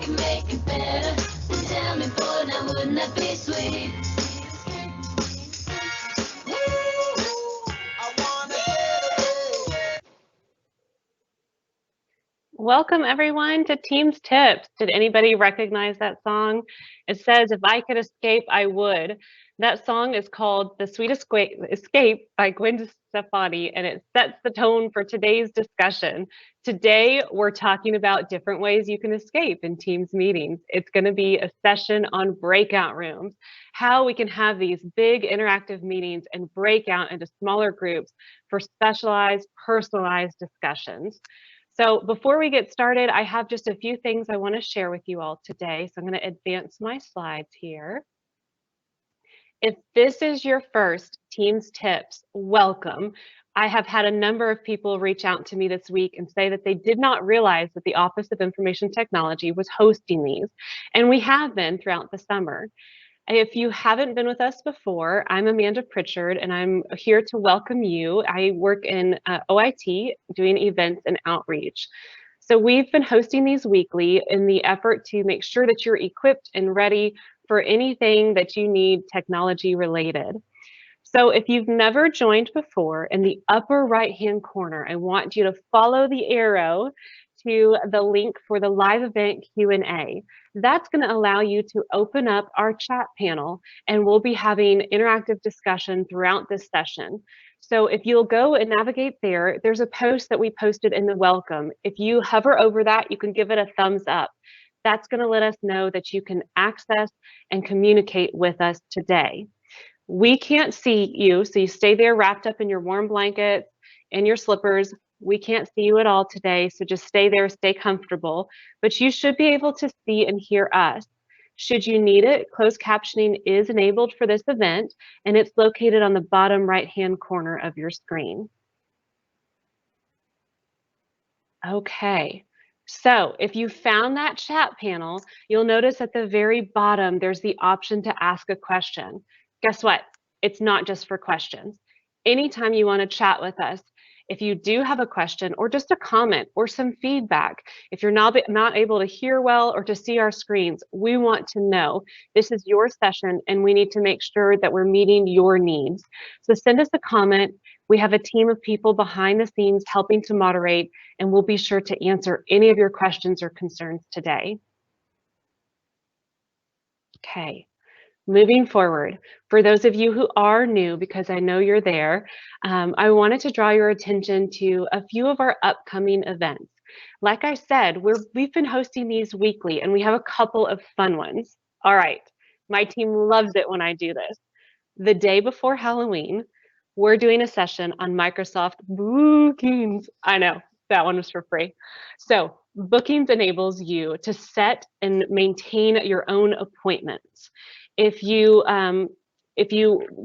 can make it better. Tell me, boy, now wouldn't that be sweet? Welcome everyone to Teams Tips. Did anybody recognize that song? It says, if I could escape, I would. That song is called The Sweet Escape by Gwen Stefani, and it sets the tone for today's discussion. Today, we're talking about different ways you can escape in Teams meetings. It's going to be a session on breakout rooms, how we can have these big interactive meetings and break out into smaller groups for specialized, personalized discussions. So before we get started, I have just a few things I want to share with you all today. So I'm going to advance my slides here. If this is your first Teams Tips, welcome. I have had a number of people reach out to me this week and say that they did not realize that the Office of Information Technology was hosting these, and we have been throughout the summer. If you haven't been with us before, I'm Amanda Pritchard, and I'm here to welcome you. I work in OIT doing events and outreach. So we've been hosting these weekly in the effort to make sure that you're equipped and ready for anything that you need technology related. So if you've never joined before, in the upper right-hand corner, I want you to follow the arrow to the link for the live event Q&A. That's going to allow you to open up our chat panel, and we'll be having interactive discussion throughout this session. So if you'll go and navigate there, there's a post that we posted in the welcome. If you hover over that, you can give it a thumbs up. That's going to let us know that you can access and communicate with us today. We can't see you, so you stay there wrapped up in your warm blankets and your slippers. We can't see you at all today, so just stay there, stay comfortable. But you should be able to see and hear us. Should you need it, closed captioning is enabled for this event, and it's located on the bottom right-hand corner of your screen. Okay. So if you found that chat panel, you'll notice at the very bottom, there's the option to ask a question. Guess what? It's not just for questions. Anytime you want to chat with us, if you do have a question or just a comment or some feedback, if you're not able to hear well or to see our screens, we want to know. This is your session and we need to make sure that we're meeting your needs. So send us a comment. We have a team of people behind the scenes helping to moderate, and we'll be sure to answer any of your questions or concerns today. Okay. Moving forward, for those of you who are new, because I know you're there, I wanted to draw your attention to a few of our upcoming events. Like I said, we've been hosting these weekly, and we have a couple of fun ones. All right, my team loves it when I do this. The day before Halloween, we're doing a session on Microsoft Bookings. I know, that one was for free. So Bookings enables you to set and maintain your own appointments. If you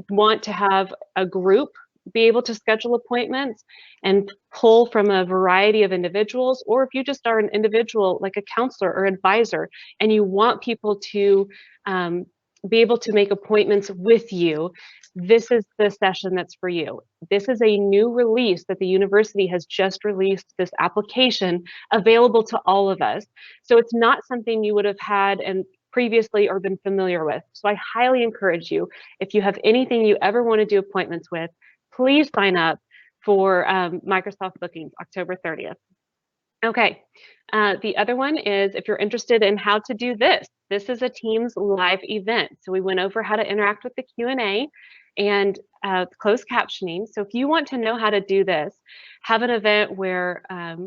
want to have a group be able to schedule appointments and pull from a variety of individuals, or if you just are an individual like a counselor or advisor and you want people to be able to make appointments with you, this is the session that's for you. This is a new release that the university has just released, this application available to all of us. So it's not something you would have had and previously or been familiar with. So I highly encourage you, if you have anything you ever want to do appointments with, please sign up for Microsoft Bookings, October 30th. Okay, the other one is if you're interested in how to do this. This is a Teams live event. So we went over how to interact with the Q&A and closed captioning. So if you want to know how to do this, have an event where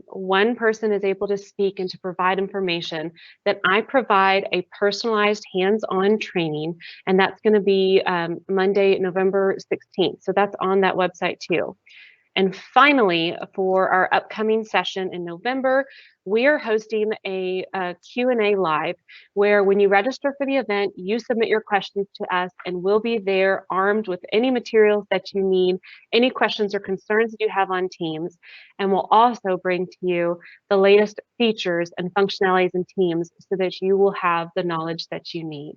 one person is able to speak and to provide information, that I provide a personalized hands-on training, and that's going to be Monday, November 16th. So that's on that website too. And finally, for our upcoming session in November, we are hosting a Q&A live where when you register for the event, you submit your questions to us and we'll be there armed with any materials that you need, any questions or concerns that you have on Teams, and we'll also bring to you the latest features and functionalities in Teams so that you will have the knowledge that you need.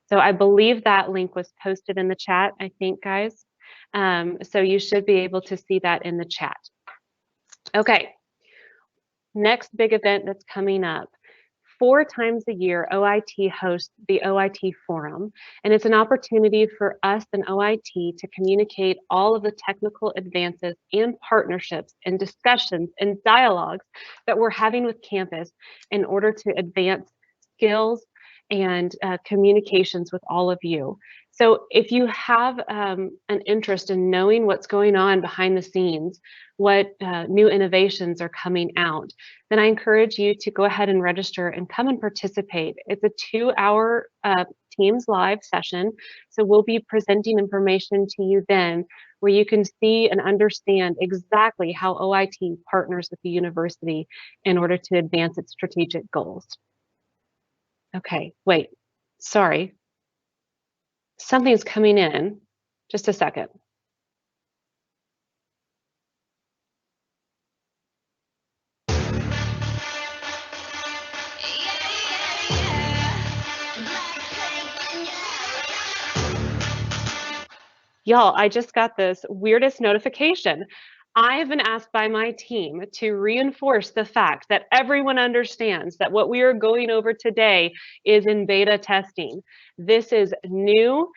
So I believe that link was posted in the chat, I think, guys. So you should be able to see that in the chat. Okay, next big event that's coming up. 4 times a year, OIT hosts the OIT Forum, and it's an opportunity for us and OIT to communicate all of the technical advances and partnerships and discussions and dialogues that we're having with campus in order to advance skills and communications with all of you. So if you have an interest in knowing what's going on behind the scenes, what new innovations are coming out, then I encourage you to go ahead and register and come and participate. It's a 2-hour Teams live session, so we'll be presenting information to you then where you can see and understand exactly how OIT partners with the university in order to advance its strategic goals. Okay, wait, sorry. Something's coming in. Just a second. Y'all, I just got this weirdest notification. I have been asked by my team to reinforce the fact that everyone understands that what we are going over today is in beta testing. This is new,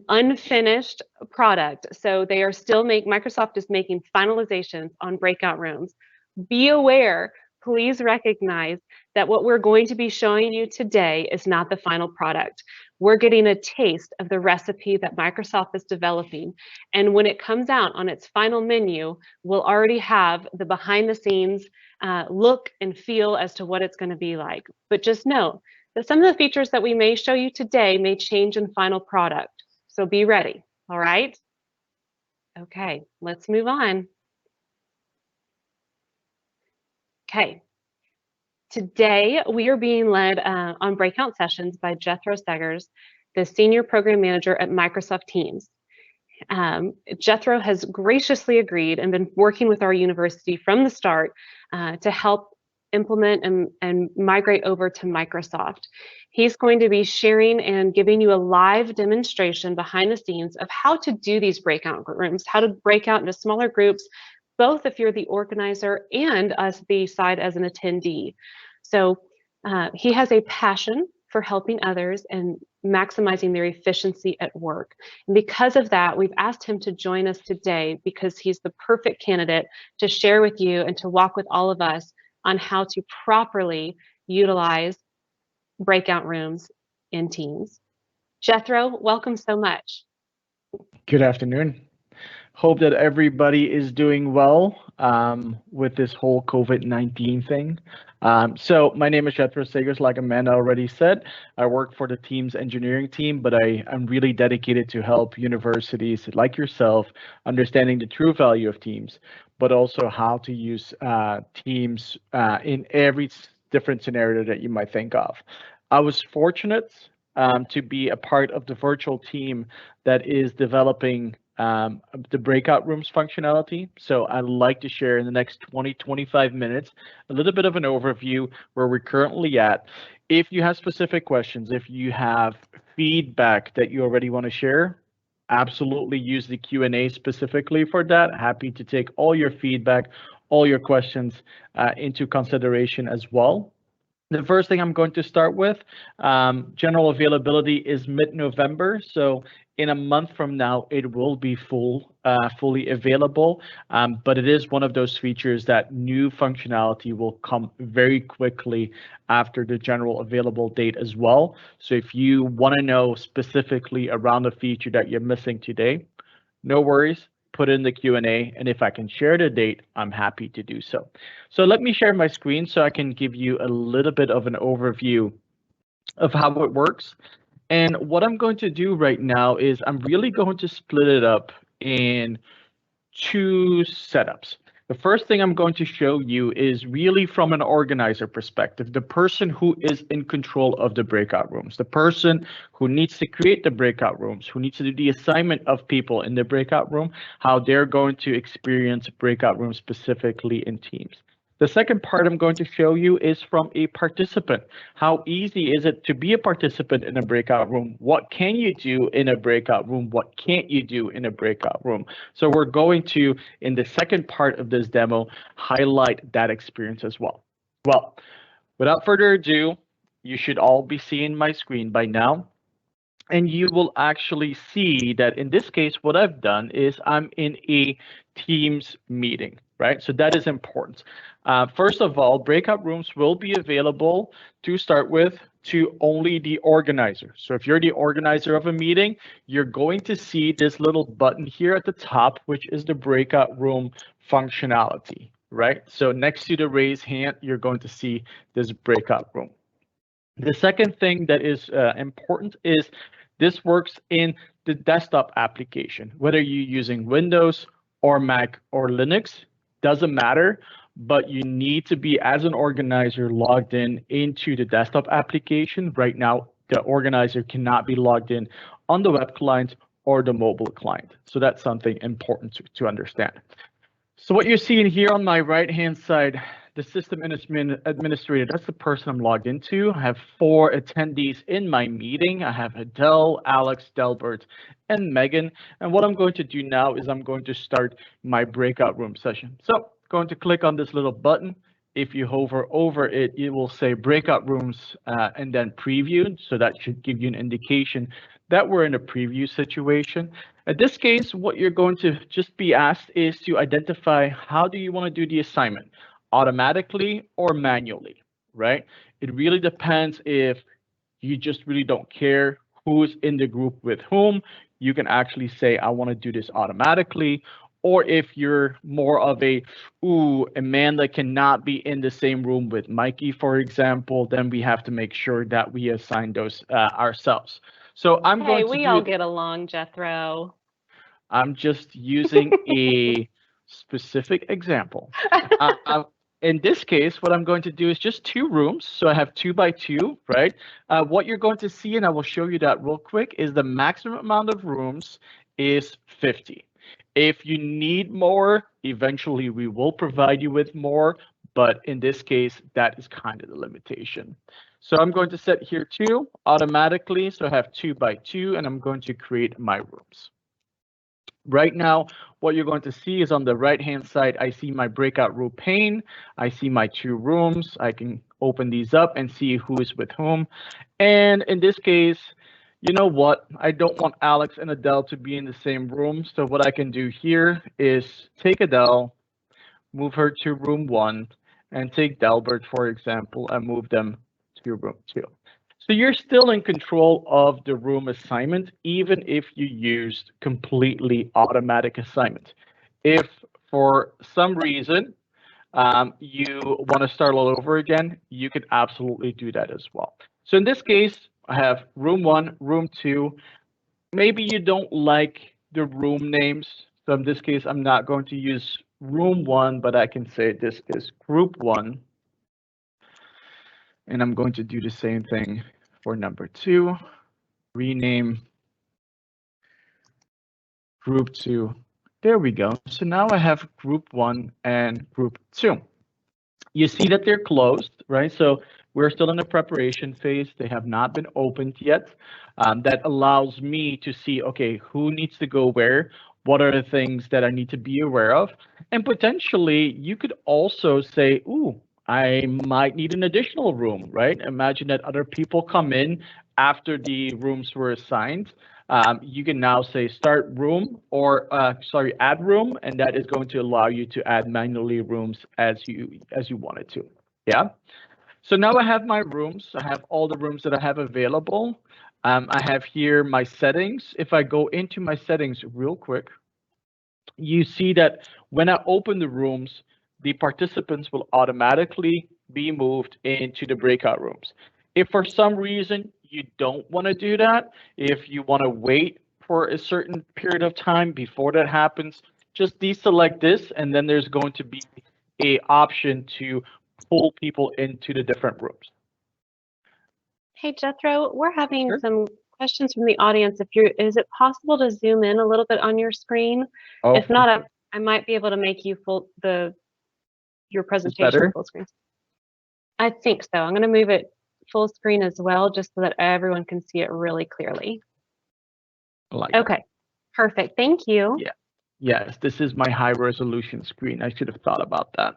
unfinished product. So they are still Microsoft is making finalizations on breakout rooms. Be aware, please recognize that what we're going to be showing you today is not the final product. We're getting a taste of the recipe that Microsoft is developing. And when it comes out on its final menu, we'll already have the behind the scenes look and feel as to what it's going to be like. But just know that some of the features that we may show you today may change in final product. So be ready, all right? Okay, let's move on. Okay, today we are being led on breakout sessions by Jethro Segers, the Senior Program Manager at Microsoft Teams. Jethro has graciously agreed and been working with our university from the start to help implement and migrate over to Microsoft. He's going to be sharing and giving you a live demonstration behind the scenes of how to do these breakout rooms, how to break out into smaller groups, both if you're the organizer and us the side as an attendee. So he has a passion for helping others and maximizing their efficiency at work. And because of that, we've asked him to join us today because he's the perfect candidate to share with you and to walk with all of us on how to properly utilize breakout rooms in Teams. Jethro, welcome so much. Good afternoon. Hope that everybody is doing well with this whole COVID-19 thing. So my name is Jethro Segers, like Amanda already said. I work for the Teams engineering team, but I'm really dedicated to help universities like yourself understanding the true value of Teams, but also how to use Teams in every different scenario that you might think of. I was fortunate to be a part of the virtual team that is developing the breakout rooms functionality. So I'd like to share in the next 20-25 minutes a little bit of an overview where we're currently at. If you have specific questions, if you have feedback that you already want to share, absolutely use the Q&A specifically for that. Happy to take all your feedback, all your questions into consideration as well. The first thing I'm going to start with, general availability is mid-November. So in a month from now, it will be fully available. But it is one of those features that new functionality will come very quickly after the general available date as well. So if you want to know specifically around the feature that you're missing today, no worries. Put in the Q&A, and if I can share the date, I'm happy to do so. So let me share my screen so I can give you a little bit of an overview of how it works. And what I'm going to do right now is I'm really going to split it up in 2 setups. The first thing I'm going to show you is really from an organizer perspective, the person who is in control of the breakout rooms, the person who needs to create the breakout rooms, who needs to do the assignment of people in the breakout room, how they're going to experience breakout rooms specifically in Teams. The second part I'm going to show you is from a participant. How easy is it to be a participant in a breakout room? What can you do in a breakout room? What can't you do in a breakout room? So we're going to, in the second part of this demo, highlight that experience as well. Well, without further ado, You should all be seeing my screen by now. And you will actually see that in this case, what I've done is I'm in a Teams meeting, right? So that is important. First of all, breakout rooms will be available to start with to only the organizer. So if you're the organizer of a meeting, you're going to see this little button here at the top, which is the breakout room functionality, right? So next to the raise hand, you're going to see this breakout room. The second thing that is important is this works in the desktop application, whether you're using Windows or Mac or Linux, doesn't matter, but you need to be, as an organizer, logged in into the desktop application. Right now, the organizer cannot be logged in on the web client or the mobile client. So that's something important to understand. So what you're seeing here on my right-hand side, the system administrator, that's the person I'm logged into. I have 4 attendees in my meeting. I have Adele, Alex, Delbert, and Megan. And what I'm going to do now is I'm going to start my breakout room session. So going to click on this little button. If you hover over it, it will say breakout rooms and then preview. So that should give you an indication that we're in a preview situation. In this case, what you're going to just be asked is to identify how do you want to do the assignment, automatically or manually, right? It really depends. If you just really don't care who's in the group with whom, you can actually say, I want to do this automatically. Or if you're more of a, ooh, Amanda cannot be in the same room with Mikey, for example, then we have to make sure that we assign those ourselves. So I'm going to we all get along, Jethro. I'm just using a specific example. In this case, what I'm going to do is just 2 rooms. So I have 2 by 2, right? What you're going to see, and I will show you that real quick, is the maximum amount of rooms is 50. If you need more, eventually we will provide you with more, but in this case, that is kind of the limitation. So I'm going to set here 2 automatically. So I have 2 by 2, and I'm going to create my rooms. Right now, what you're going to see is on the right-hand side, I see my breakout room pane. I see my 2 rooms. I can open these up and see who is with whom. And in this case, you know what? I don't want Alex and Adele to be in the same room. So what I can do here is take Adele, move her to room 1, and take Delbert, for example, and move them to room 2. So you're still in control of the room assignment, even if you used completely automatic assignment. If for some reason you want to start all over again, you can absolutely do that as well. So in this case, I have room 1, room 2. Maybe you don't like the room names. So in this case, I'm not going to use room 1, but I can say this is group 1. And I'm going to do the same thing for number 2. Rename group 2. There we go. So now I have group 1 and group 2. You see that they're closed, right? So we're still in the preparation phase. They have not been opened yet. That allows me to see, okay, who needs to go where? What are the things that I need to be aware of? And potentially you could also say, ooh, I might need an additional room, right? Imagine that other people come in after the rooms were assigned. You can now say start room or add room, and that is going to allow you to add manually rooms as you wanted to. Yeah. So now I have my rooms. I have all the rooms that I have available. I have here my settings. If I go into my settings real quick, you see that when I open the rooms, the participants will automatically be moved into the breakout rooms. If for some reason you don't want to do that, if you want to wait for a certain period of time before that happens, just deselect this, and then there's going to be an option to pull people into the different rooms. Hey, Jethro, we're having some questions from the audience. Is it possible to zoom in a little bit on your screen? Oh, if not, I might be able to make you your presentation full screen. I think so. I'm going to move it full screen as well, just so that everyone can see it really clearly. Okay, perfect. Thank you. Yeah. Yes, this is my high resolution screen. I should have thought about that.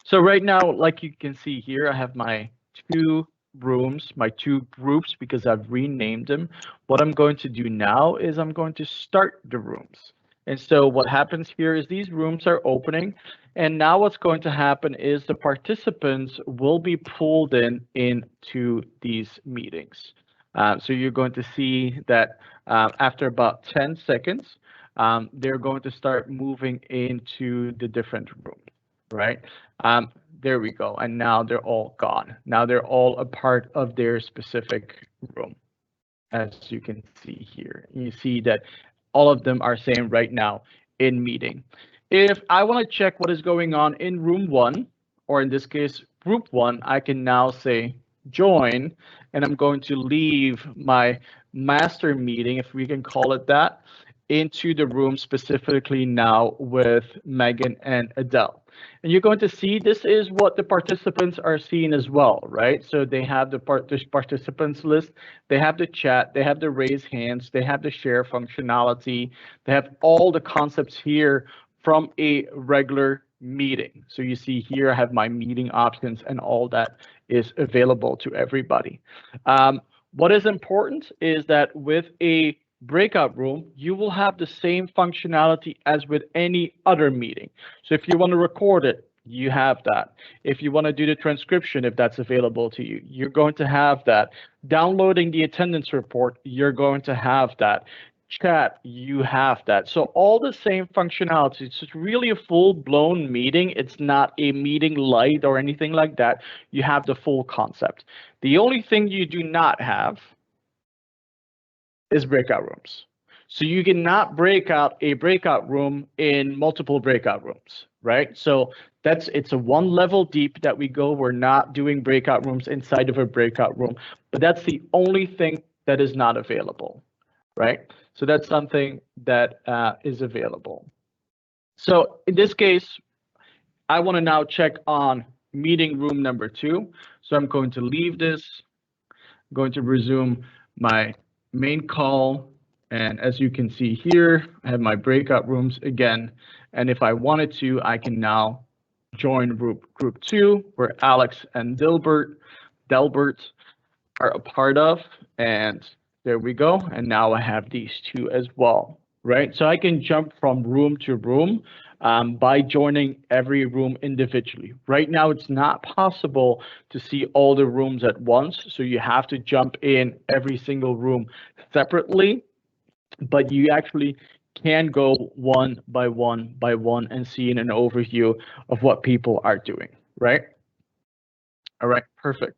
So right now, like you can see here, I have my two rooms, my two groups, because I've renamed them. What I'm going to do now is I'm going to start the rooms. And so what happens here is these rooms are opening. And now what's going to happen is the participants will be pulled into these meetings. So you're going to see that after about 10 seconds, they're going to start moving into the different rooms, right? There we go. And now they're all gone. Now they're all a part of their specific room, as you can see here. You see that all of them are saying right now in meeting. If I want to check what is going on in room 1, or in this case, group 1, I can now say join, and I'm going to leave my master meeting, if we can call it that, into the room specifically now with Megan and Adele. And you're going to see this is what the participants are seeing as well, right? So they have the participants list, they have the chat, they have the raise hands, they have the share functionality, they have all the concepts here from a regular meeting. So you see here I have my meeting options and all that is available to everybody. What is important is that with a breakout room, you will have the same functionality as with any other meeting. So if you want to record it, you have that. If you want to do the transcription, if that's available to you, you're going to have that. Downloading the attendance report, you're going to have that. Chat, you have that. So all the same functionality. It's really a full-blown meeting. It's not a meeting light or anything like that. You have the full concept. The only thing you do not have is breakout rooms. So you cannot break out a breakout room in multiple breakout rooms, right? So it's a one level deep that we go. We're not doing breakout rooms inside of a breakout room, but that's the only thing that is not available, right? So that's something that is available. So in this case, I want to now check on meeting room number 2. So I'm going to leave this, I'm going to resume my main call. And as you can see here, I have my breakout rooms again. And if I wanted to, I can now join group 2, where Alex and Delbert are a part of. And there we go. And now I have these two as well, right? So I can jump from room to room by joining every room individually. Right now, it's not possible to see all the rooms at once. So you have to jump in every single room separately, but you actually can go one by one by one and see in an overview of what people are doing, right? All right, perfect.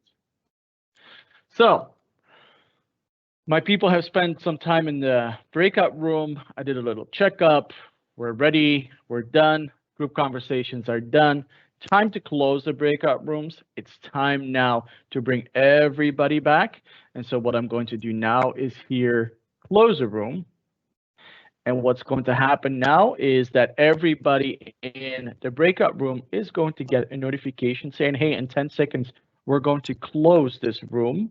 So my people have spent some time in the breakout room. I did a little checkup. We're ready. We're done. Group conversations are done. Time to close the breakout rooms. It's time now to bring everybody back. And so what I'm going to do now is here, close a room. And what's going to happen now is that everybody in the breakout room is going to get a notification saying, hey, in 10 seconds, we're going to close this room.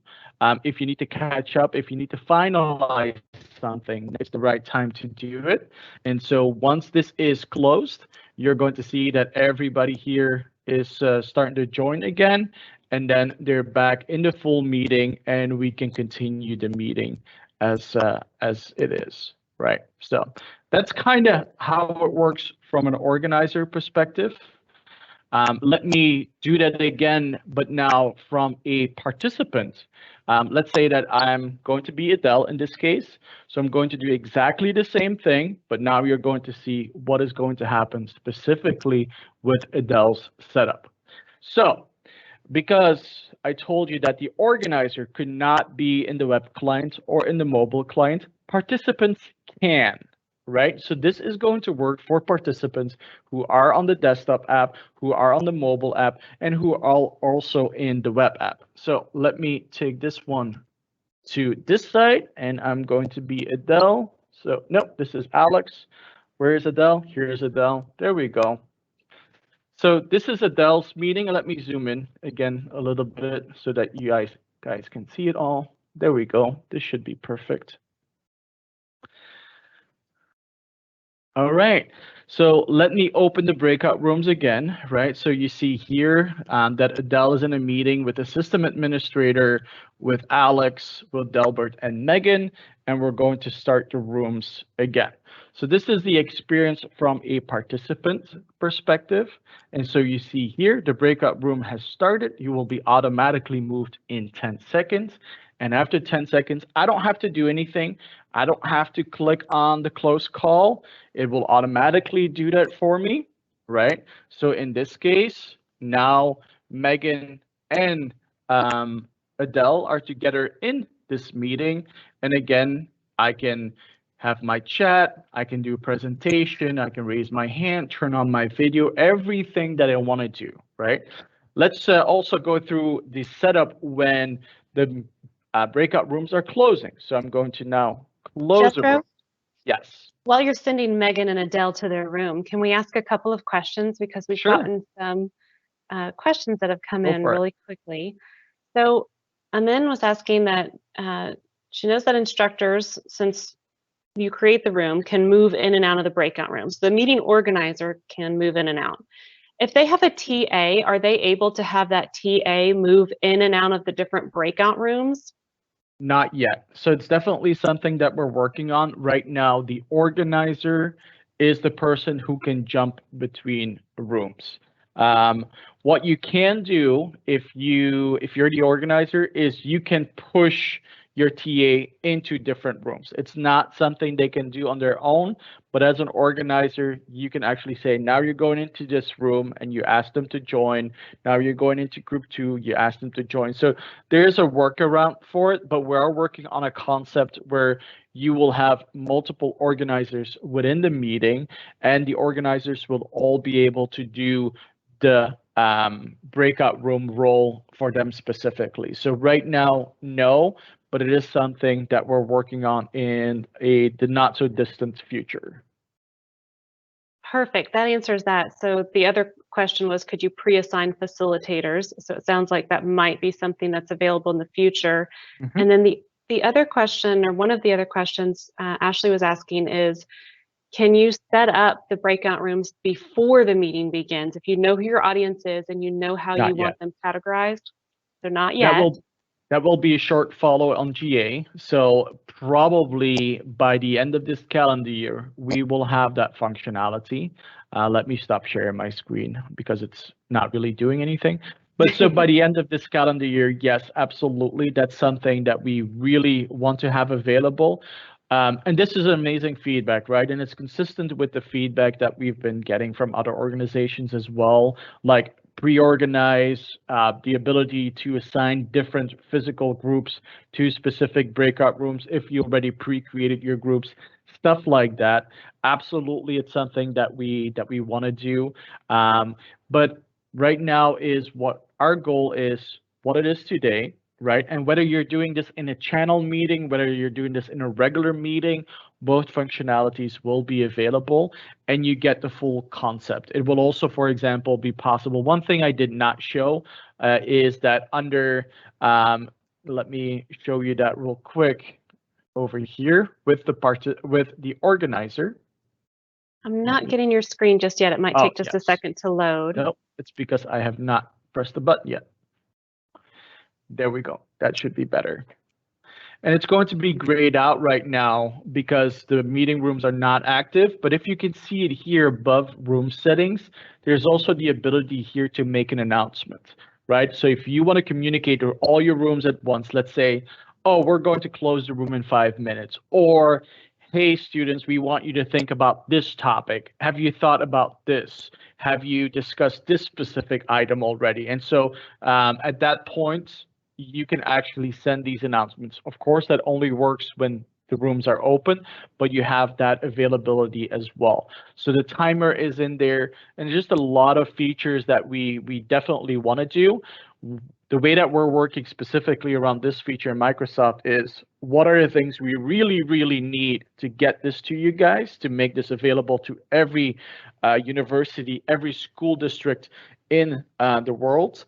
If you need to catch up, if you need to finalize something, it's the right time to do it. And so once this is closed, you're going to see that everybody here is starting to join again, and then they're back in the full meeting, and we can continue the meeting as it is, right? So that's kind of how it works from an organizer perspective. Let me do that again, but now from a participant. Let's say that I'm going to be Adele in this case. So I'm going to do exactly the same thing, but now you're going to see what is going to happen specifically with Adele's setup. So because I told you that the organizer could not be in the web client or in the mobile client, participants can. Right? So this is going to work for participants who are on the desktop app, who are on the mobile app, and who are also in the web app. So let me take this one to this side, and I'm going to be Adele. So nope, this is Alex. Where is Adele? Here's Adele. There we go. So this is Adele's meeting. Let me zoom in again a little bit so that you guys can see it all. There we go. This should be perfect. All right. So let me open the breakout rooms again, right? So you see here that Adele is in a meeting with the system administrator, with Alex, with Delbert and Megan, and we're going to start the rooms again. So this is the experience from a participant perspective. And so you see here, the breakout room has started. You will be automatically moved in 10 seconds. And after 10 seconds, I don't have to do anything. I don't have to click on the close call. It will automatically do that for me, right? So in this case, now Megan and Adele are together in this meeting. And again, I can have my chat, I can do a presentation, I can raise my hand, turn on my video, everything that I want to do, right? Let's also go through the setup when the breakout rooms are closing. So I'm going to now close the Jethro, room. Yes. while you're sending Megan and Adele to their room, can we ask a couple of questions? Because we've Sure. gotten some questions that have come Go in for it. really quickly. So Amin was asking that she knows that instructors, since you create the room, can move in and out of the breakout rooms. The meeting organizer can move in and out. If they have a TA, are they able to have that TA move in and out of the different breakout rooms? Not yet. So it's definitely something that we're working on right now. The organizer is the person who can jump between rooms. What you can do if you're the organizer is you can push your TA into different rooms. It's not something they can do on their own, but as an organizer, you can actually say, now you're going into this room and you ask them to join. Now you're going into group 2, you ask them to join. So there's a workaround for it, but we are working on a concept where you will have multiple organizers within the meeting, and the organizers will all be able to do the breakout room role for them specifically. So right now, no, but it is something that we're working on in the not so distant future. Perfect. That answers that. So the other question was, could you pre-assign facilitators? So it sounds like that might be something that's available in the future. Mhm. And then the other question, or one of the other questions Ashley was asking is, can you set up the breakout rooms before the meeting begins? If you know who your audience is and you know how you Not yet. want them categorized, they're not That yet. will be a short follow on GA. So probably by the end of this calendar year, we will have that functionality. Let me stop sharing my screen because it's not really doing anything. But so by the end of this calendar year, yes, absolutely. That's something that we really want to have available. And this is amazing feedback, right? And it's consistent with the feedback that we've been getting from other organizations as well, like pre-organize, the ability to assign different physical groups to specific breakout rooms if you already pre-created your groups, stuff like that. Absolutely, it's something that we want to do. But right now is what our goal is, what it is today, right? And whether you're doing this in a channel meeting, whether you're doing this in a regular meeting, both functionalities will be available and you get the full concept. It will also, for example, be possible. One thing I did not show is that under, let me show you that real quick over here with the organizer. I'm not getting your screen just yet. It might Oh, take just a yes. second to load. No, it's because I have not pressed the button yet. There we go. That should be better. And it's going to be grayed out right now because the meeting rooms are not active. But if you can see it here above room settings, there's also the ability here to make an announcement, right? So if you want to communicate to all your rooms at once, let's say, oh, we're going to close the room in 5 minutes, or hey, students, we want you to think about this topic. Have you thought about this? Have you discussed this specific item already? And so at that point, you can actually send these announcements. Of course, that only works when the rooms are open, but you have that availability as well. So the timer is in there, and just a lot of features that we definitely want to do. The way that we're working specifically around this feature in Microsoft is what are the things we really, really need to get this to you guys, to make this available to every university, every school district in the world.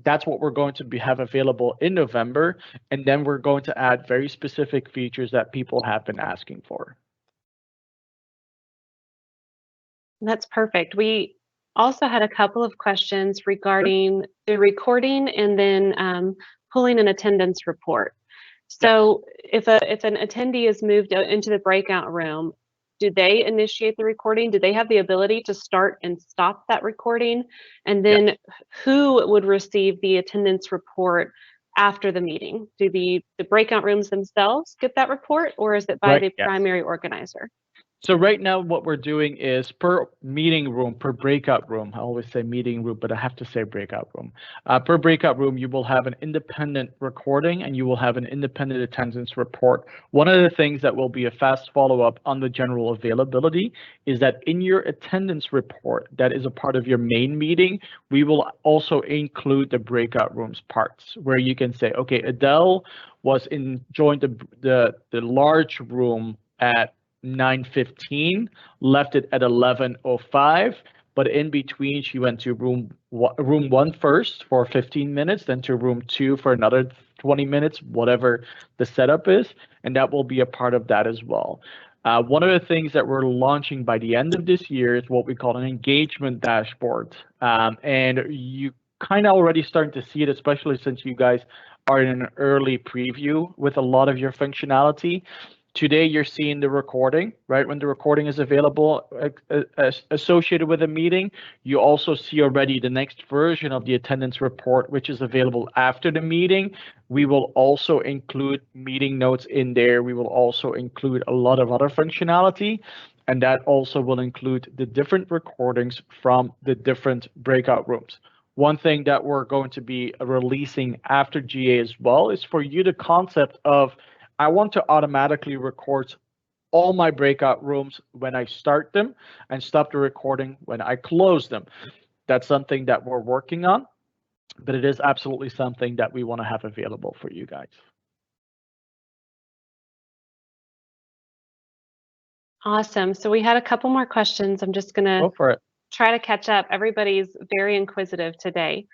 That's what we're going to have available in November. And then we're going to add very specific features that people have been asking for. That's perfect. We also had a couple of questions regarding the recording and then pulling an attendance report. So if an attendee is moved into the breakout room, do they initiate the recording? Do they have the ability to start and stop that recording? And then who would receive the attendance report after the meeting? Do the breakout rooms themselves get that report, or is it by the primary organizer? So right now what we're doing is per meeting room, per breakout room, I always say meeting room, but I have to say breakout room. Per breakout room, you will have an independent recording and you will have an independent attendance report. One of the things that will be a fast follow-up on the general availability is that in your attendance report that is a part of your main meeting, we will also include the breakout rooms parts where you can say, okay, Adele was joined the large room at 9:15, left it at 11:05, but in between she went to room 1 first for 15 minutes, then to room 2 for another 20 minutes, whatever the setup is, and that will be a part of that as well. One of the things that we're launching by the end of this year is what we call an engagement dashboard, and you kind of already starting to see it, especially since you guys are in an early preview with a lot of your functionality. Today, you're seeing the recording, right? When the recording is available associated with a meeting, you also see already the next version of the attendance report, which is available after the meeting. We will also include meeting notes in there. We will also include a lot of other functionality, and that also will include the different recordings from the different breakout rooms. One thing that we're going to be releasing after GA as well is for you the concept of I want to automatically record all my breakout rooms when I start them and stop the recording when I close them. That's something that we're working on, but it is absolutely something that we want to have available for you guys. Awesome. So we had a couple more questions. I'm just going to try to catch up. Everybody's very inquisitive today.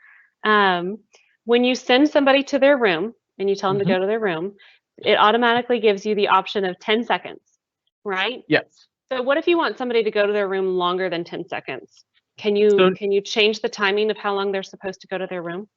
When you send somebody to their room and you tell them to go to their room, it automatically gives you the option of 10 seconds, right? Yes. So what if you want somebody to go to their room longer than 10 seconds? Can you change the timing of how long they're supposed to go to their room?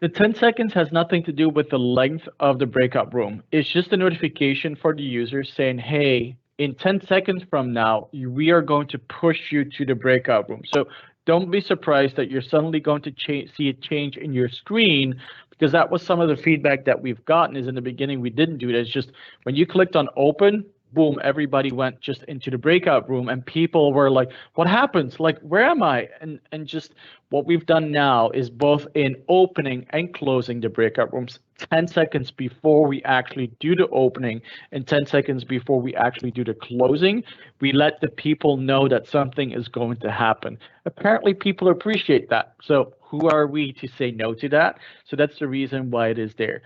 The 10 seconds has nothing to do with the length of the breakout room. It's just a notification for the user saying, hey, in 10 seconds from now, we are going to push you to the breakout room. So don't be surprised that you're suddenly going to see a change in your screen, because that was some of the feedback that we've gotten is in the beginning, we didn't do it. It's just when you clicked on open, boom, everybody went just into the breakout room and people were like, what happens? Like, where am I? And just what we've done now is both in opening and closing the breakout rooms 10 seconds before we actually do the opening and 10 seconds before we actually do the closing, we let the people know that something is going to happen. Apparently people appreciate that. So who are we to say no to that? So that's the reason why it is there.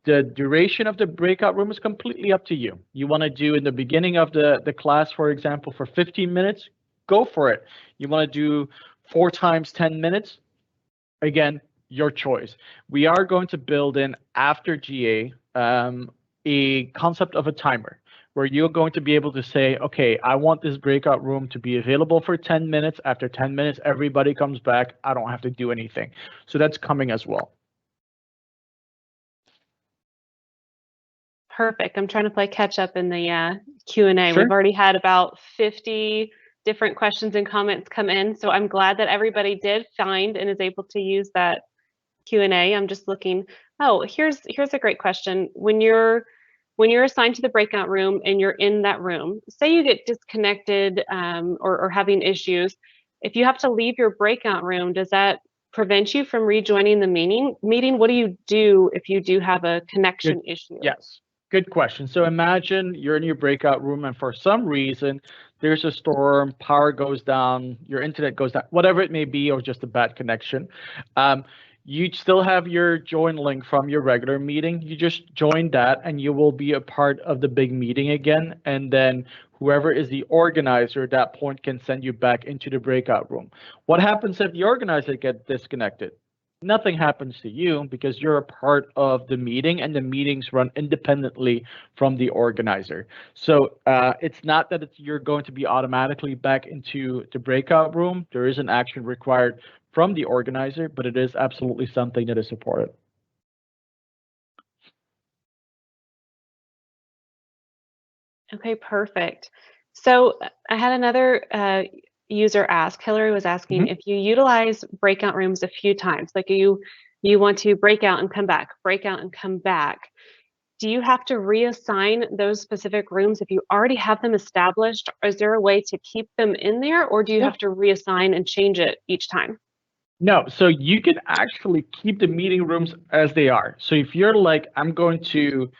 The duration of the breakout room is completely up to you. You want to do in the beginning of the class, for example, for 15 minutes, go for it. You want to do 4 times 10 minutes, again, your choice. We are going to build in after GA a concept of a timer where you're going to be able to say, okay, I want this breakout room to be available for 10 minutes. After 10 minutes, everybody comes back. I don't have to do anything. So that's coming as well. Perfect. I'm trying to play catch up in the Q&A. Sure. We've already had about 50 different questions and comments come in. So I'm glad that everybody did find and is able to use that Q&A. I'm just looking. Oh, here's a great question. When you're assigned to the breakout room and you're in that room, say you get disconnected or having issues, if you have to leave your breakout room, does that prevent you from rejoining the meeting? What do you do if you do have a connection issue? Yes. Good question. So imagine you're in your breakout room and for some reason there's a storm, power goes down, your internet goes down, whatever it may be, or just a bad connection. You still have your join link from your regular meeting. You just join that and you will be a part of the big meeting again. And then whoever is the organizer at that point can send you back into the breakout room. What happens if the organizer gets disconnected? nothing happens to you because you're a part of the meeting and the meetings run independently from the organizer. So it's not that you're going to be automatically back into the breakout room. There is an action required from the organizer, but it is absolutely something that is supported. Okay, perfect. So I had another user ask. Hillary was asking if you utilize breakout rooms a few times, like you want to break out and come back, break out and come back. Do you have to reassign those specific rooms if you already have them established? Or is there a way to keep them in there, or do you have to reassign and change it each time? No, so you can actually keep the meeting rooms as they are. So if you're like, I'm going to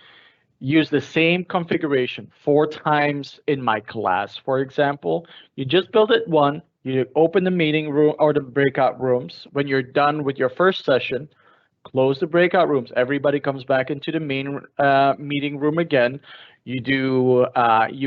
use the same configuration 4 times in my class, for example, you just build it one, you open the meeting room or the breakout rooms. When you're done with your first session, close the breakout rooms. Everybody comes back into the main meeting room again. You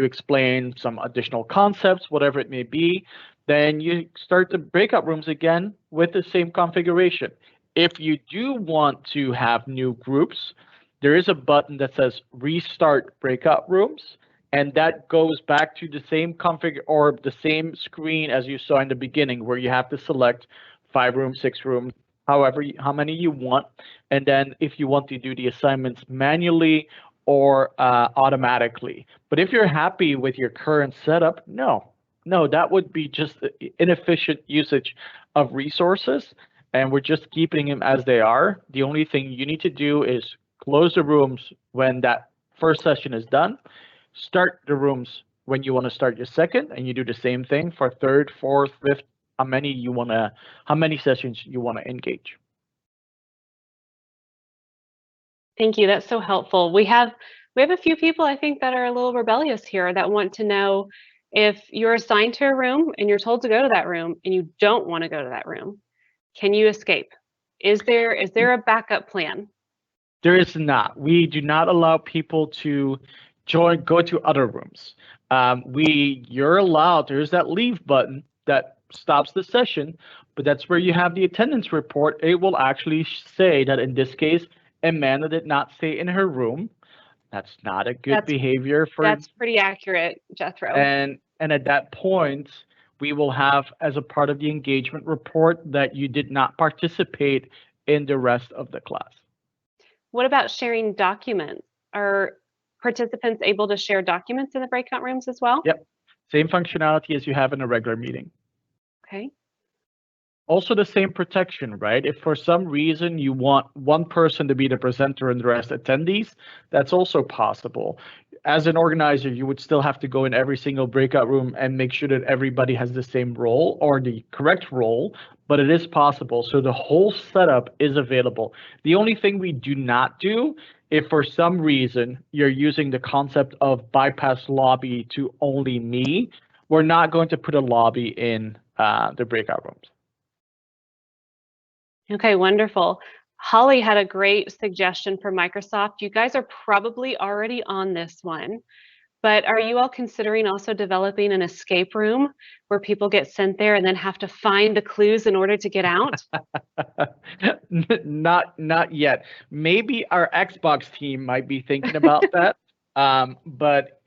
explain some additional concepts, whatever it may be. Then you start the breakout rooms again with the same configuration. If you do want to have new groups, there is a button that says restart breakout rooms, and that goes back to the same config or the same screen as you saw in the beginning, where you have to select 5 rooms, 6 rooms, how many you want, and then if you want to do the assignments manually or automatically. But if you're happy with your current setup, no, that would be just inefficient usage of resources, and we're just keeping them as they are. The only thing you need to do is close the rooms when that first session is done, start the rooms when you want to start your second, and you do the same thing for third, fourth, fifth, how many sessions you want to engage. Thank you. That's so helpful. We have a few people, I think, that are a little rebellious here that want to know if you're assigned to a room and you're told to go to that room and you don't want to go to that room, can you escape? Is there a backup plan? There is not. We do not allow people to go to other rooms. You're allowed, there's that leave button that stops the session, but that's where you have the attendance report. It will actually say that in this case, Amanda did not stay in her room. That's not a good behavior for. That's pretty accurate, Jethro. And at that point, we will have as a part of the engagement report that you did not participate in the rest of the class. What about sharing documents? Are participants able to share documents in the breakout rooms as well? Yep. Same functionality as you have in a regular meeting. Okay. Also the same protection, right? If for some reason you want one person to be the presenter and the rest attendees, that's also possible. As an organizer, you would still have to go in every single breakout room and make sure that everybody has the same role or the correct role, but it is possible. So the whole setup is available. The only thing we do not do, if for some reason you're using the concept of bypass lobby to only me, we're not going to put a lobby in the breakout rooms. Okay, wonderful. Holly had a great suggestion for Microsoft. You guys are probably already on this one, but are you all considering also developing an escape room where people get sent there and then have to find the clues in order to get out? Not yet. Maybe our Xbox team might be thinking about that. But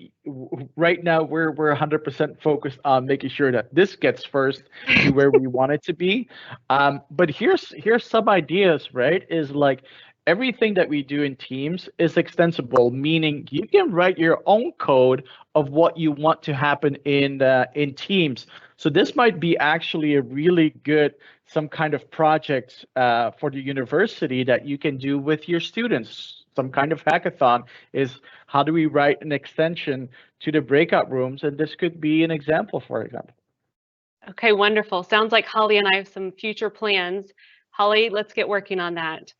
right now we're 100% focused on making sure that this gets first to where we want it to be. But here's some ideas, right? Is like everything that we do in Teams is extensible, meaning you can write your own code of what you want to happen in Teams. So this might be actually a really good some kind of project for the university that you can do with your students. Some kind of hackathon is how do we write an extension to the breakout rooms? And this could be an example, for example. Okay, wonderful. Sounds like Holly and I have some future plans. Holly, let's get working on that.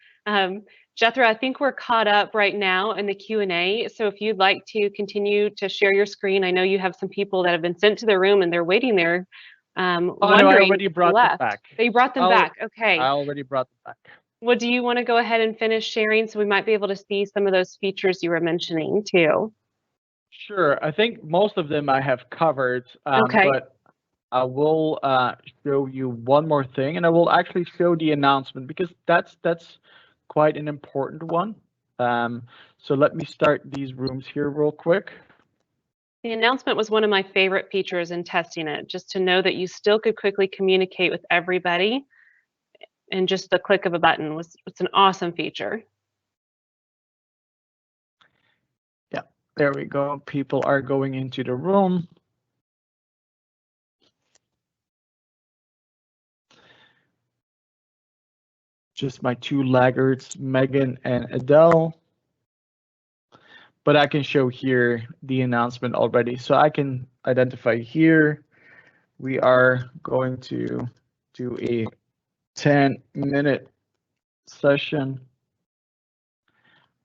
Jethro, I think we're caught up right now in the Q&A. So if you'd like to continue to share your screen, I know you have some people that have been sent to the room and they're waiting there. I already brought them back. They brought them back. Okay. I already brought them back. Well, do you want to go ahead and finish sharing so we might be able to see some of those features you were mentioning too? Sure. I think most of them I have covered. Okay. But I will show you one more thing, and I will actually show the announcement because that's quite an important one. So let me start these rooms here real quick. The announcement was one of my favorite features in testing it, just to know that you still could quickly communicate with everybody in just the click of a button. It's an awesome feature. Yeah, there we go. People are going into the room. Just my two laggards, Megan and Adele. But I can show here the announcement already. So I can identify here. We are going to do a 10-minute session.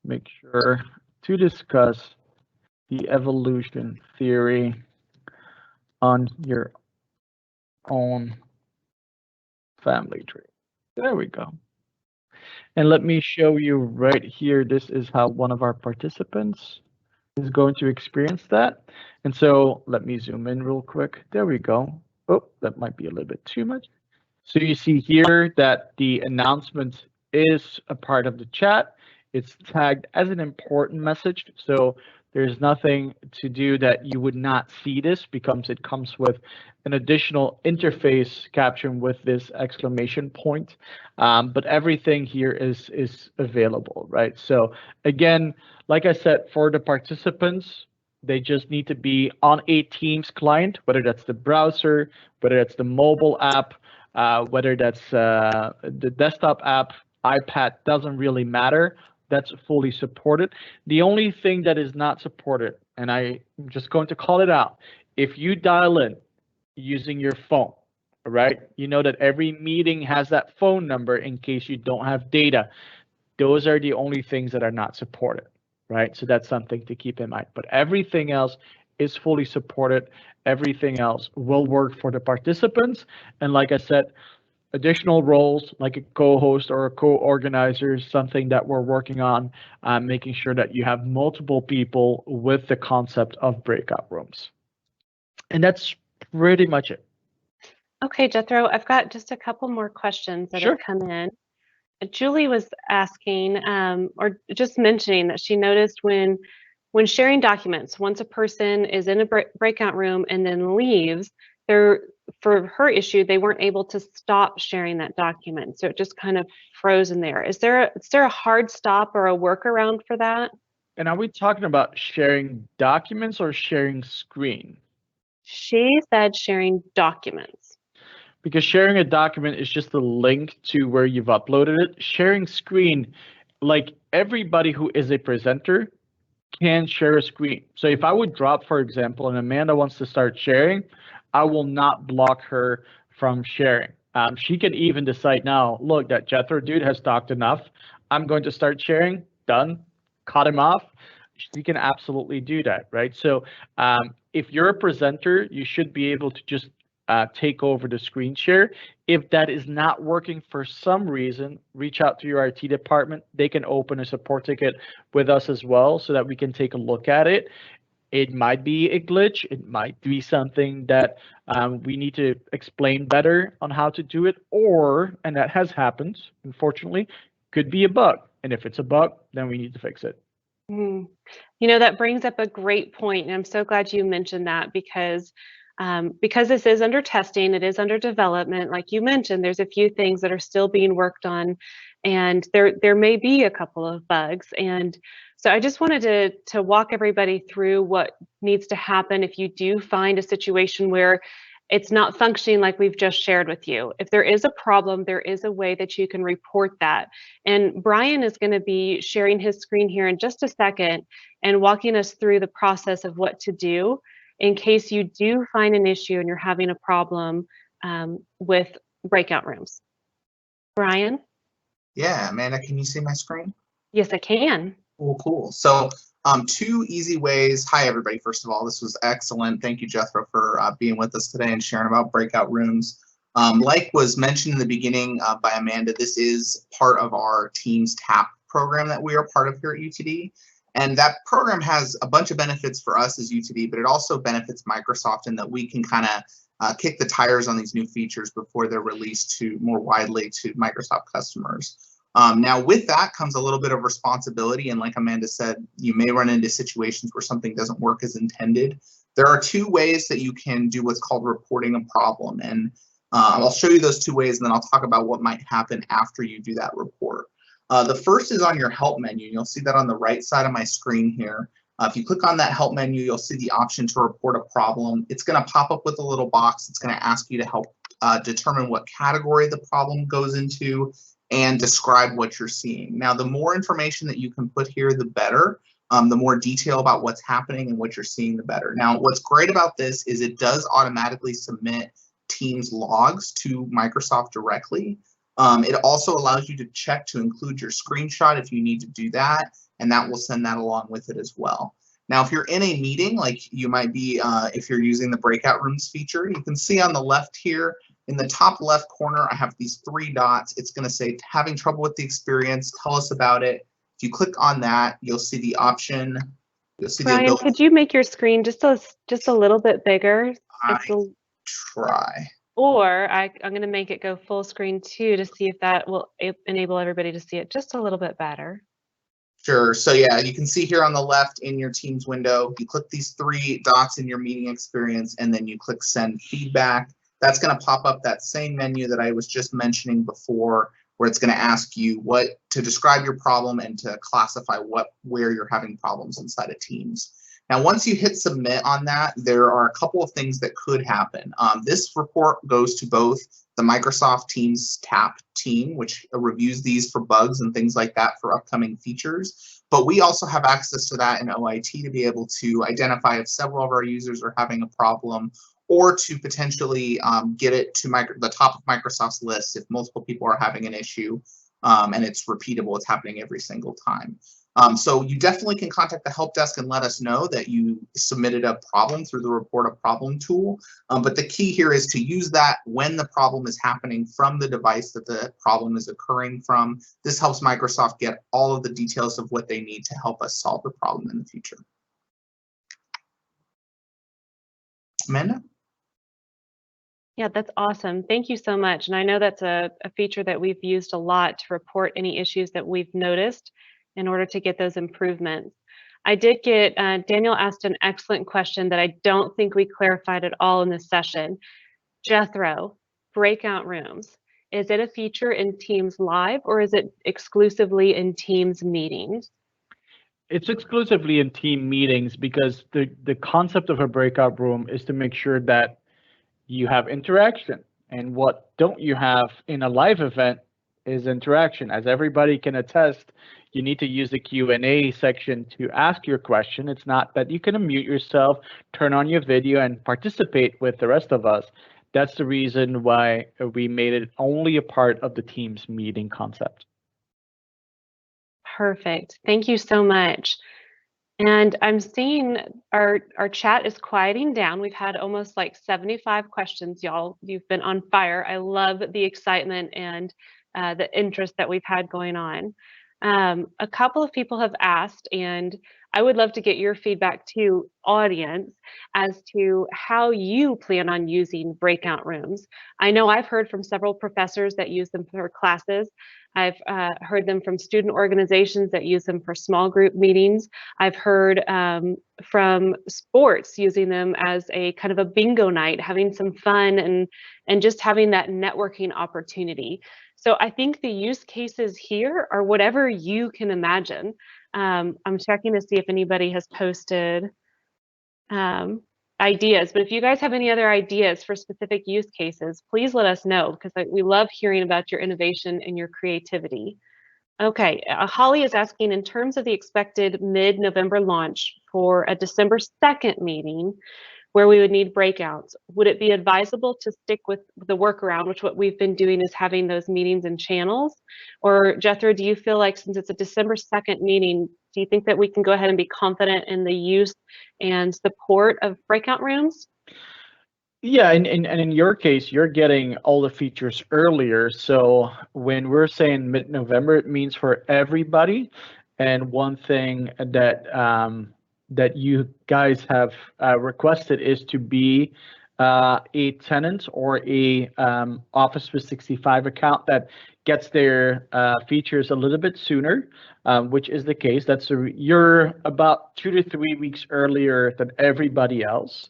Make sure to discuss the evolution theory on your own family tree. There we go. And let me show you right here. This is how one of our participants is going to experience that. And so let me zoom in real quick. There we go. Oh, that might be a little bit too much. So you see here that the announcement is a part of the chat. It's tagged as an important message. So there's nothing to do that you would not see this because it comes with an additional interface caption with this exclamation point. But everything here is available, right? So again, like I said, for the participants, they just need to be on a Teams client, whether that's the browser, whether that's the mobile app, whether that's the desktop app, iPad, doesn't really matter. That's fully supported. The only thing that is not supported, and I'm just going to call it out, if you dial in using your phone, right? You know that every meeting has that phone number in case you don't have data. Those are the only things that are not supported, right? So that's something to keep in mind. But everything else is fully supported. Everything else will work for the participants. And like I said, additional roles like a co-host or a co-organizer is something that we're working on, making sure that you have multiple people with the concept of breakout rooms. And that's pretty much it. Okay, Jethro, I've got just a couple more questions that have come in. Julie was asking, or just mentioning that she noticed when sharing documents, once a person is in a breakout room and then leaves, for her issue, they weren't able to stop sharing that document. So it just kind of froze in there. Is there a hard stop or a workaround for that? And are we talking about sharing documents or sharing screen? She said sharing documents. Because sharing a document is just a link to where you've uploaded it. Sharing screen, like everybody who is a presenter can share a screen. So if I would drop, for example, and Amanda wants to start sharing, I will not block her from sharing. She can even decide now, look, that Jethro dude has talked enough. I'm going to start sharing. Done. Cut him off. She can absolutely do that, right? So if you're a presenter, you should be able to just take over the screen share. If that is not working for some reason, reach out to your IT department. They can open a support ticket with us as well so that we can take a look at it. It might be a glitch. It might be something that we need to explain better on how to do it, or, and that has happened, unfortunately, could be a bug. And if it's a bug, then we need to fix it. You know, that brings up a great point, and I'm so glad you mentioned that because this is under testing, it is under development. Like you mentioned, there's a few things that are still being worked on, and there may be a couple of bugs. And so I just wanted to walk everybody through what needs to happen if you do find a situation where it's not functioning like we've just shared with you. If there is a problem, there is a way that you can report that. And Brian is going to be sharing his screen here in just a second and walking us through the process of what to do in case you do find an issue and you're having a problem with breakout rooms. Brian? Yeah, Amanda, can you see my screen? Yes, I can. Cool. So two easy ways. Hi, everybody. First of all, this was excellent. Thank you, Jethro, for being with us today and sharing about breakout rooms. Like was mentioned in the beginning by Amanda, this is part of our Teams TAP program that we are part of here at UTD. And that program has a bunch of benefits for us as UTD, but it also benefits Microsoft in that we can kind of kick the tires on these new features before they're released to more widely to Microsoft customers. Now, with that comes a little bit of responsibility, and like Amanda said, you may run into situations where something doesn't work as intended. There are two ways that you can do what's called reporting a problem, and I'll show you those two ways, and then I'll talk about what might happen after you do that report. The first is on your help menu. You'll see that on the right side of my screen here. If you click on that help menu, you'll see the option to report a problem. It's going to pop up with a little box. It's going to ask you to help determine what category the problem goes into and describe what you're seeing. Now, the more information that you can put here, the better. The more detail about what's happening and what you're seeing, the better. Now, what's great about this is it does automatically submit Teams logs to Microsoft directly. It also allows you to check to include your screenshot if you need to do that, and that will send that along with it as well. Now, if you're in a meeting, like you might be if you're using the breakout rooms feature, you can see on the left here, in the top left corner, I have these three dots. It's going to say, having trouble with the experience, tell us about it. If you click on that, you'll see the option. You'll see Brian, the ability. could you make your screen just a little bit bigger? Try. Or I'm going to make it go full screen too to see if that will enable everybody to see it just a little bit better. Sure. So yeah, you can see here on the left in your Teams window, you click these three dots in your meeting experience, and then you click send feedback. That's going to pop up that same menu that I was just mentioning before, where it's going to ask you what to describe your problem and to classify where you're having problems inside of Teams. Now, once you hit submit on that, there are a couple of things that could happen. This report goes to both the Microsoft Teams TAP team, which reviews these for bugs and things like that for upcoming features. But we also have access to that in OIT to be able to identify if several of our users are having a problem, or to potentially get it to the top of Microsoft's list if multiple people are having an issue and it's repeatable, it's happening every single time. So you definitely can contact the help desk and let us know that you submitted a problem through the report a problem tool. But the key here is to use that when the problem is happening from the device that the problem is occurring from. This helps Microsoft get all of the details of what they need to help us solve the problem in the future. Amanda? Yeah, that's awesome. Thank you so much. And I know that's a feature that we've used a lot to report any issues that we've noticed in order to get those improvements. I did get, Daniel asked an excellent question that I don't think we clarified at all in this session. Jethro, breakout rooms, is it a feature in Teams Live or is it exclusively in Teams meetings? It's exclusively in team meetings because the concept of a breakout room is to make sure that you have interaction. And what don't you have in a live event is interaction. As everybody can attest, you need to use the Q&A section to ask your question. It's not that you can unmute yourself, turn on your video, and participate with the rest of us. That's the reason why we made it only a part of the Teams meeting concept. Perfect. Thank you so much. And I'm seeing our chat is quieting down. We've had almost like 75 questions, y'all. You've been on fire. I love the excitement and the interest that we've had going on. A couple of people have asked, and I would love to get your feedback too, audience, as to how you plan on using breakout rooms. I know I've heard from several professors that use them for classes. I've heard them from student organizations that use them for small group meetings. I've heard from sports using them as a kind of a bingo night, having some fun and just having that networking opportunity. So I think the use cases here are whatever you can imagine. I'm checking to see if anybody has posted ideas, but if you guys have any other ideas for specific use cases, please let us know, because we love hearing about your innovation and your creativity. Okay, Holly is asking, in terms of the expected mid-November launch for a December 2nd meeting, where we would need breakouts, would it be advisable to stick with the workaround, which what we've been doing is having those meetings in channels? Or Jethro, do you feel like since it's a December 2nd meeting, do you think that we can go ahead and be confident in the use and support of breakout rooms? Yeah, and in your case, you're getting all the features earlier. So when we're saying mid-November, it means for everybody. And one thing that that you guys have requested is to be a tenant or a Office 365 account that gets their features a little bit sooner, which is the case. You're about 2 to 3 weeks earlier than everybody else.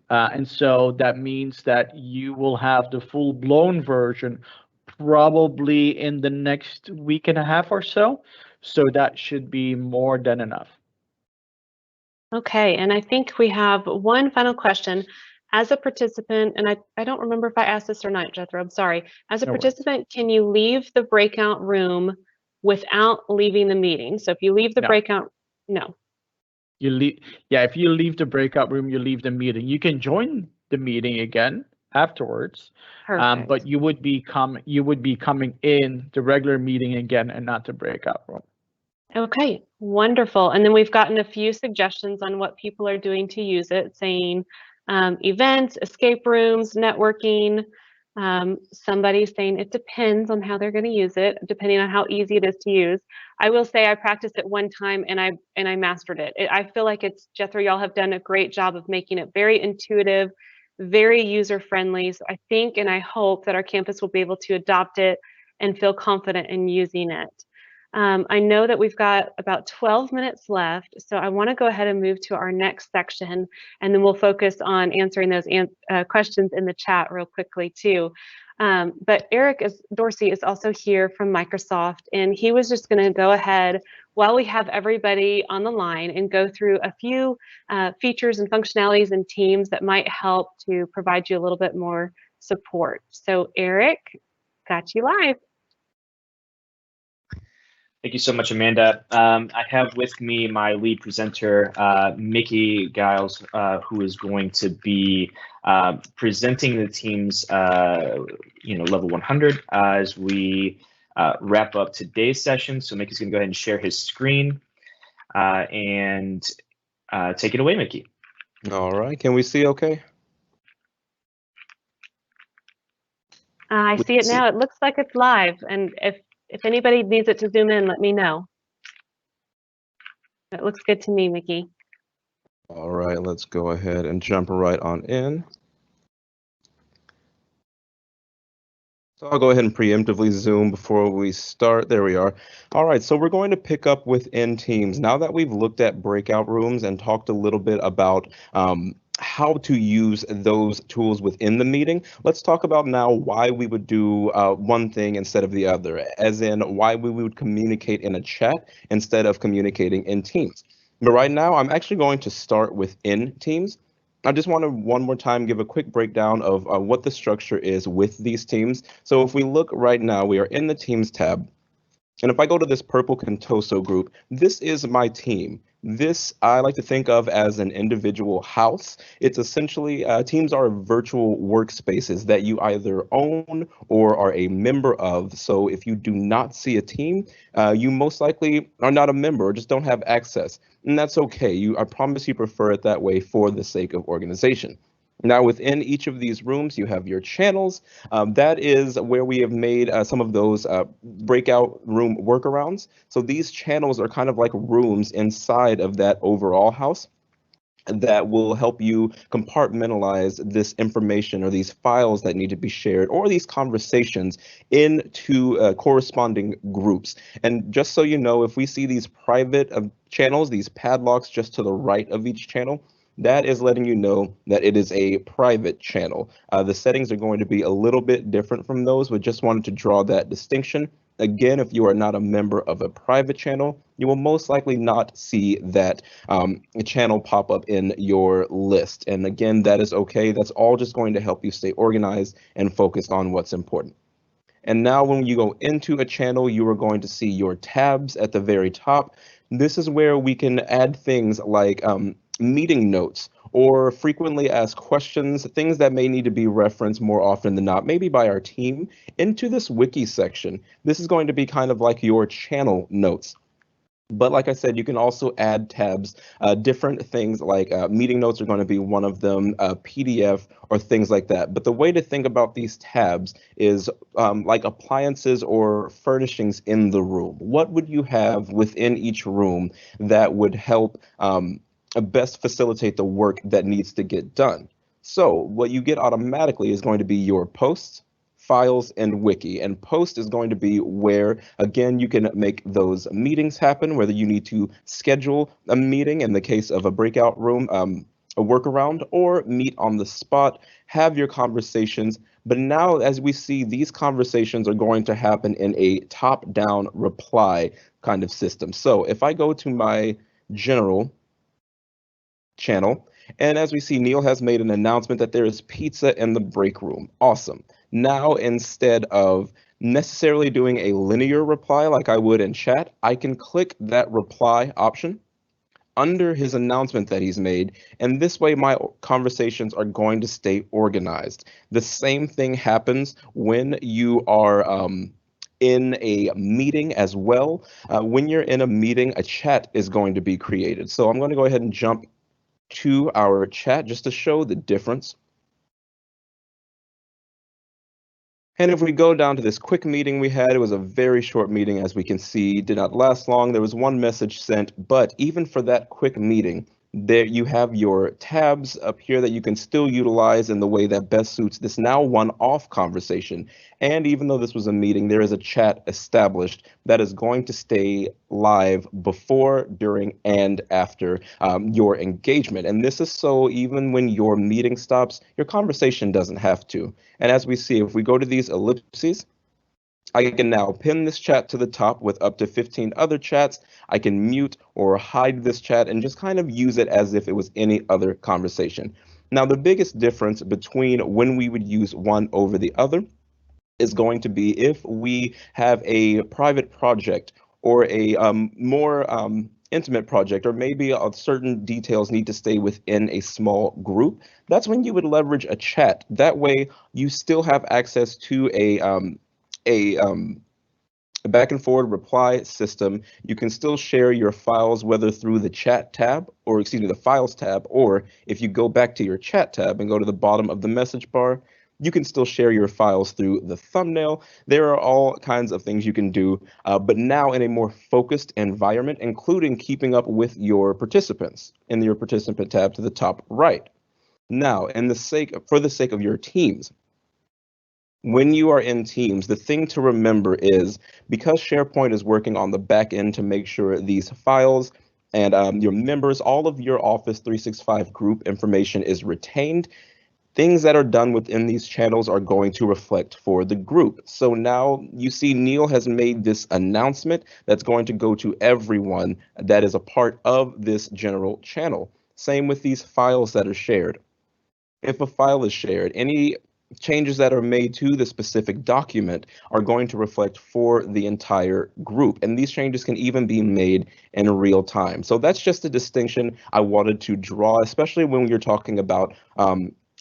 And so that means that you will have the full-blown version probably in the next week and a half or so. So that should be more than enough. Okay, and I think we have one final question. As a participant, and I don't remember if I asked this or not, Jethro, I'm sorry. As a No worries. participant, can you leave the breakout room without leaving the meeting? So if you leave the No. breakout, no. You leave, yeah, if you leave the breakout room, you leave the meeting. You can join the meeting again afterwards, Perfect. but you would be coming in the regular meeting again and not the breakout room. Okay, wonderful. And then we've gotten a few suggestions on what people are doing to use it, saying events, escape rooms, networking. Somebody's saying it depends on how they're going to use it, depending on how easy it is to use. I will say I practiced it one time and I mastered it. I feel like Jethro, y'all have done a great job of making it very intuitive, very user friendly. So I think and I hope that our campus will be able to adopt it and feel confident in using it. I know that we've got about 12 minutes left, so I want to go ahead and move to our next section, and then we'll focus on answering those questions in the chat real quickly too. But Eric Dorsey is also here from Microsoft, and he was just going to go ahead while we have everybody on the line and go through a few features and functionalities in Teams that might help to provide you a little bit more support. So Eric, got you live. Thank you so much, Amanda. I have with me my lead presenter, Mickey Giles, who is going to be presenting the Teams, level 100 as we wrap up today's session. So Mickey's going to go ahead and share his screen and take it away, Mickey. All right. Can we see okay? I see it now. It looks like it's live, and if anybody needs it to zoom in, let me know. It looks good to me, Mickey. All right, let's go ahead and jump right on in. So I'll go ahead and preemptively zoom before we start. There we are. All right, so we're going to pick up within Teams. Now that we've looked at breakout rooms and talked a little bit about how to use those tools within the meeting, let's talk about now why we would do one thing instead of the other, as in why we would communicate in a chat instead of communicating in Teams. But right now, I'm actually going to start within Teams. I just want to one more time give a quick breakdown of what the structure is with these teams. So if we look right now, we are in the Teams tab. And if I go to this purple Contoso group, this is my team. This I like to think of as an individual house. It's essentially, teams are virtual workspaces that you either own or are a member of. So if you do not see a team, you most likely are not a member or just don't have access. And that's okay. I promise you prefer it that way for the sake of organization. Now, within each of these rooms, you have your channels. That is where we have made some of those breakout room workarounds. So these channels are kind of like rooms inside of that overall house that will help you compartmentalize this information or these files that need to be shared or these conversations into corresponding groups. And just so you know, if we see these private channels, these padlocks just to the right of each channel, that is letting you know that it is a private channel. The settings are going to be a little bit different from those, but just wanted to draw that distinction. Again, if you are not a member of a private channel, you will most likely not see that channel pop up in your list. And again, that is okay. That's all just going to help you stay organized and focus on what's important. And now when you go into a channel, you are going to see your tabs at the very top. This is where we can add things like meeting notes or frequently asked questions, things that may need to be referenced more often than not, maybe by our team, into this wiki section. This is going to be kind of like your channel notes. But like I said, you can also add tabs, different things like meeting notes are going to be one of them, PDF or things like that. But the way to think about these tabs is like appliances or furnishings in the room. What would you have within each room that would help best facilitate the work that needs to get done? So what you get automatically is going to be your posts, files, and wiki. And post is going to be where, again, you can make those meetings happen, whether you need to schedule a meeting in the case of a breakout room, a workaround, or meet on the spot, have your conversations. But now, as we see, these conversations are going to happen in a top-down reply kind of system. So if I go to my general channel, and as we see, Neil has made an announcement that there is pizza in the break room. Awesome. Now, instead of necessarily doing a linear reply like I would in chat, I can click that reply option under his announcement that he's made, and this way my conversations are going to stay organized. The same thing happens when you are in a meeting as well. When you're in a meeting, a chat is going to be created. So I'm going to go ahead and jump to our chat just to show the difference. And if we go down to this quick meeting we had, it was a very short meeting, as we can see, did not last long. There was one message sent, but even for that quick meeting, there you have your tabs up here that you can still utilize in the way that best suits this now one-off conversation. And even though this was a meeting, there is a chat established that is going to stay live before, during, and after your engagement. And this is so even when your meeting stops, your conversation doesn't have to. And as we see, if we go to these ellipses, I can now pin this chat to the top with up to 15 other chats. I can mute or hide this chat and just kind of use it as if it was any other conversation. Now, the biggest difference between when we would use one over the other is going to be if we have a private project or a more intimate project, or maybe certain details need to stay within a small group. That's when you would leverage a chat. That way, you still have access to a back and forward reply system. You can still share your files, whether through the chat tab, or excuse me, the files tab, or if you go back to your chat tab and go to the bottom of the message bar, you can still share your files through the thumbnail. There are all kinds of things you can do, but now in a more focused environment, including keeping up with your participants in your participant tab to the top right. Now, for the sake of your teams, when you are in Teams, the thing to remember is because SharePoint is working on the back end to make sure these files and your members, all of your Office 365 group information is retained, things that are done within these channels are going to reflect for the group. So now you see Neil has made this announcement that's going to go to everyone that is a part of this general channel. Same with these files that are shared. If a file is shared, any changes that are made to the specific document are going to reflect for the entire group. And these changes can even be made in real time. So that's just a distinction I wanted to draw, especially when you're talking about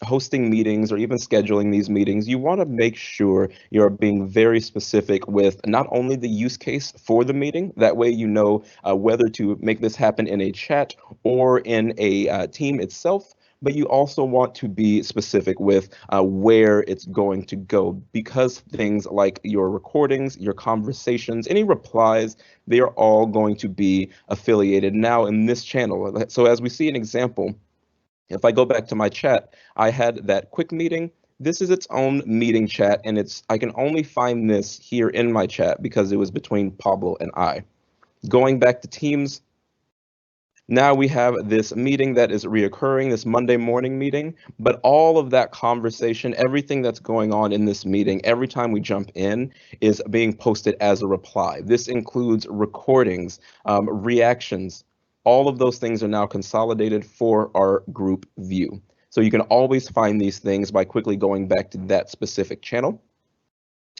hosting meetings or even scheduling these meetings. You want to make sure you're being very specific with not only the use case for the meeting, that way you know whether to make this happen in a chat or in a team itself, but you also want to be specific with where it's going to go, because things like your recordings, your conversations, any replies, they are all going to be affiliated now in this channel. So as we see an example, if I go back to my chat, I had that quick meeting. This is its own meeting chat, and I can only find this here in my chat because it was between Pablo and I. Going back to Teams, now we have this meeting that is reoccurring, this Monday morning meeting, but all of that conversation, everything that's going on in this meeting, every time we jump in, is being posted as a reply. This includes recordings, reactions. All of those things are now consolidated for our group view. So you can always find these things by quickly going back to that specific channel,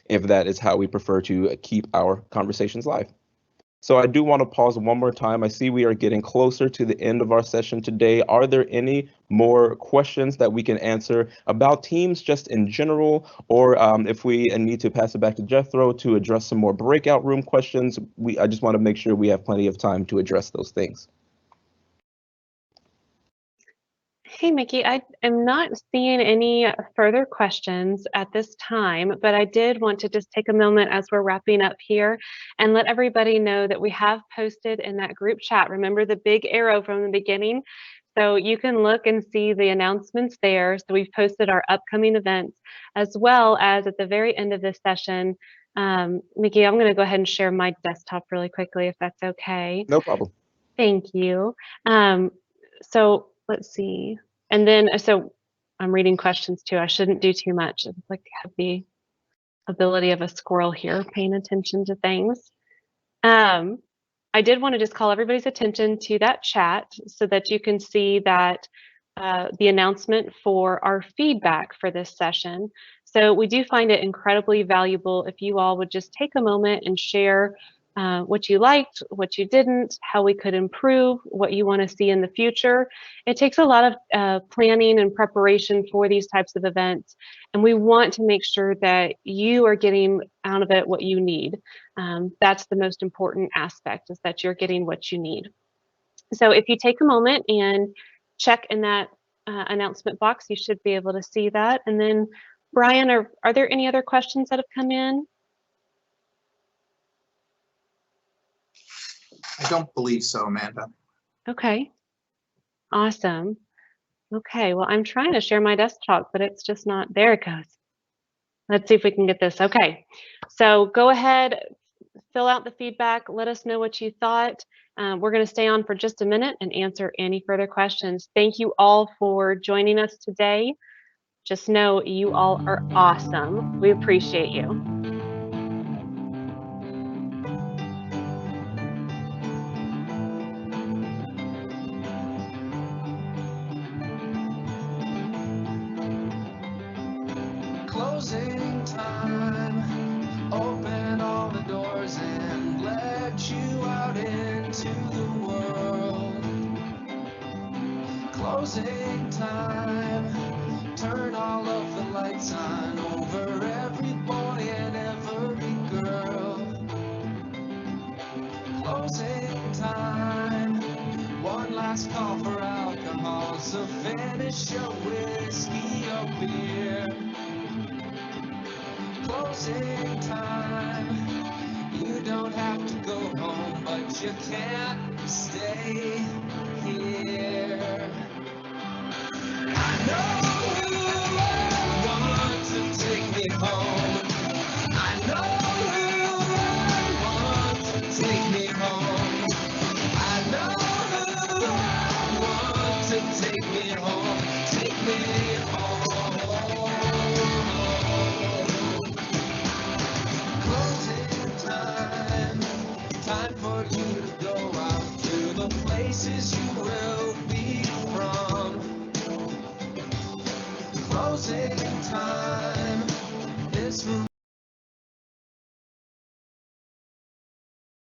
if that is how we prefer to keep our conversations live. So I do want to pause one more time. I see we are getting closer to the end of our session today. Are there any more questions that we can answer about Teams just in general? Or if we need to pass it back to Jethro to address some more breakout room questions, I just want to make sure we have plenty of time to address those things. Hey, Mickey, I am not seeing any further questions at this time, but I did want to just take a moment as we're wrapping up here and let everybody know that we have posted in that group chat. Remember the big arrow from the beginning So you can look and see the announcements there. So we've posted our upcoming events, as well as at the very end of this session. Mickey, I'm going to go ahead and share my desktop really quickly, if that's okay. No problem. Thank you. So let's see. And then, so I'm reading questions too. I shouldn't do too much. It's like I have the ability of a squirrel here, paying attention to things. I did want to just call everybody's attention to that chat so that you can see that the announcement for our feedback for this session. So we do find it incredibly valuable if you all would just take a moment and share what you liked, what you didn't, how we could improve, what you want to see in the future. It takes a lot of planning and preparation for these types of events, and we want to make sure that you are getting out of it what you need. That's the most important aspect, is that you're getting what you need. So if you take a moment and check in that announcement box, you should be able to see that. And then, Brian, are there any other questions that have come in? I don't believe so, Amanda. Okay, awesome. Okay, well, I'm trying to share my desktop, but it's just not, there it goes. Let's see if we can get this. Okay, so go ahead, fill out the feedback, let us know what you thought. We're going to stay on for just a minute and answer any further questions. Thank you all for joining us today. Just know you all are awesome. We appreciate you. Closing time, open all the doors and let you out into the world. Closing time, turn all of the lights on over every boy and every girl. Closing time, one last call for alcohol, so finish your whiskey or beer. Closing time, you don't have to go home, but you can't stay here. I know you want to take me home. I know you want to take me home. I know you want to take me home. Take me home. Closing time, time for you to go out to the places you will be from. Closing time, this room